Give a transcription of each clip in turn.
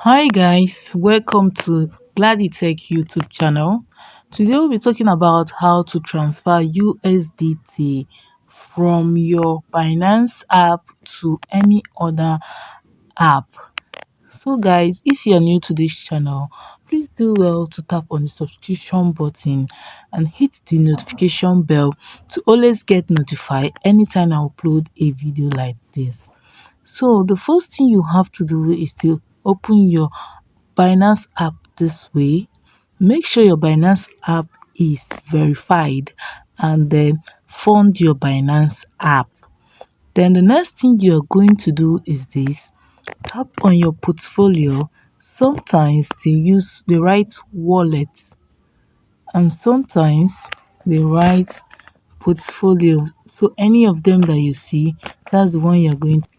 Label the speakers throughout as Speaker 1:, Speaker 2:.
Speaker 1: Hi guys, welcome to Gladdy Tech YouTube channel. Today we'll be talking about how to transfer USDT from your Binance app to any other app. So guys, if you're new to this channel, please do well to tap on the subscription button and hit the notification bell to always get notified anytime I upload a video like this. So the first thing you have to do is to open your Binance app this way. Make sure your Binance app is verified and then fund your Binance app. Then the next thing you're going to do is this. Tap on your portfolio. Sometimes they write wallet and sometimes they write portfolio. So any of them that you see, that's the one you're going to.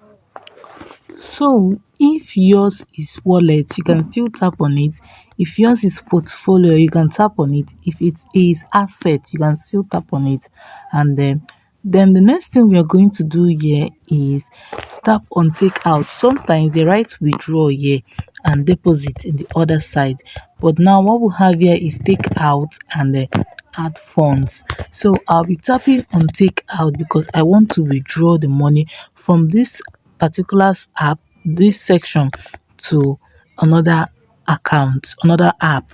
Speaker 1: So if yours is wallet, you can still tap on it. If yours is portfolio, you can tap on it. If it is asset, you can still tap on it. And then the next thing we are going to do here is to tap on take out. Sometimes they write withdraw here and deposit in the other side. But now what we have here is take out and add funds. So I'll be tapping on take out because I want to withdraw the money from this particular app, this section, to another account, another app.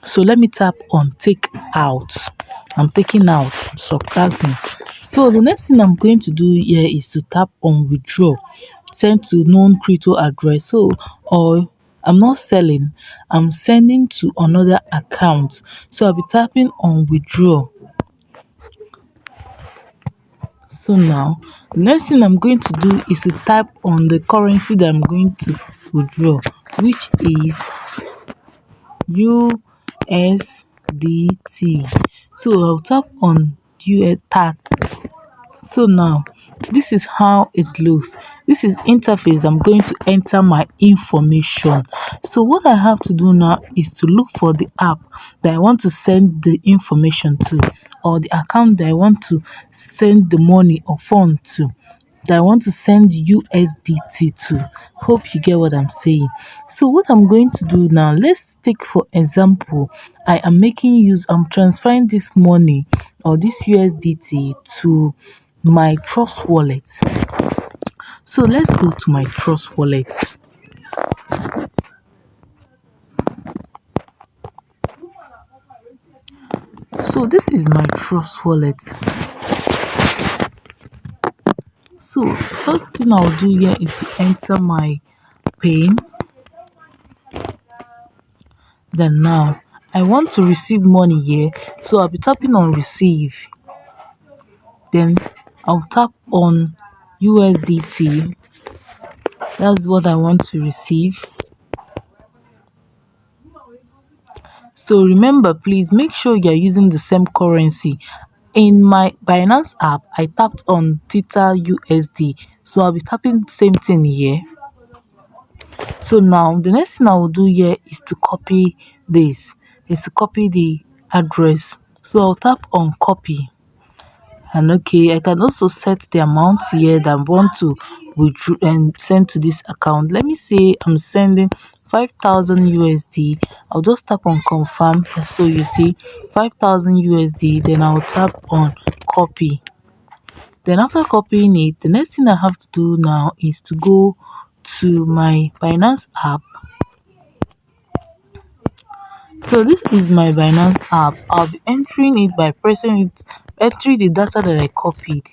Speaker 1: So let me tap on take out. I'm taking out, subtracting. So the next thing I'm going to do here is to tap on withdraw, send to known crypto address. So, or I'm not selling, I'm sending to another account. So I'll be tapping on withdraw. So now, the next thing I'm going to do is to type on the currency that I'm going to withdraw, which is USDT. So I'll tap on US tap. So now, this is how it looks. This is interface. I'm going to enter my information. So what I have to do now is to look for the app that I want to send the information to, or the account that I want to send the money or fund to, that I want to send USDT to. Hope you get what I'm saying. So what I'm going to do now, let's take for example, I'm transferring this money or this USDT to my Trust wallet. So let's go to my Trust wallet. So this is my Trust wallet. So first thing I'll do here is to enter my PIN. Then now I want to receive money here, so I'll be tapping on receive. Then I'll tap on USDT. That's what I want to receive. So remember, please make sure you're using the same currency. In my Binance app, I tapped on Theta USD. So I'll be tapping the same thing here. So now the next thing I will do here is to copy this. Is to copy the address. So I'll tap on copy. And okay, I can also set the amount here that I want to withdraw and send to this account. Let me say I'm sending 5,000 USD. I'll just tap on confirm. So you see 5,000 USD. Then I'll tap on copy. Then after copying it, the next thing I have to do now is to go to my Binance app. So this is my Binance app. I'll be entering it by entering the data that I copied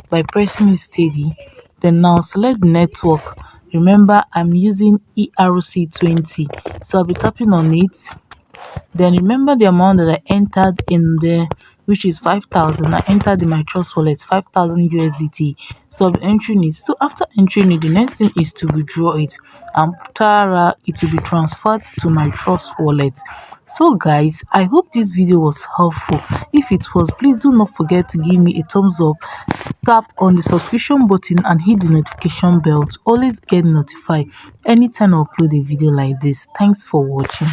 Speaker 1: by pressing it steady. Then now select the network. Remember, I'm using ERC20. So I'll be tapping on it. Then remember the amount that I entered in there, which is 5,000. I entered in my Trust wallet 5,000 USDT. So I'll be entering it. So after entering it, the next thing is to withdraw it. And it will be transferred to my Trust wallet. So guys, I hope this video was helpful. If it was, please do not forget to give me a thumbs up, tap on the subscription button and hit the notification bell to always get notified anytime I upload a video like this. Thanks for watching.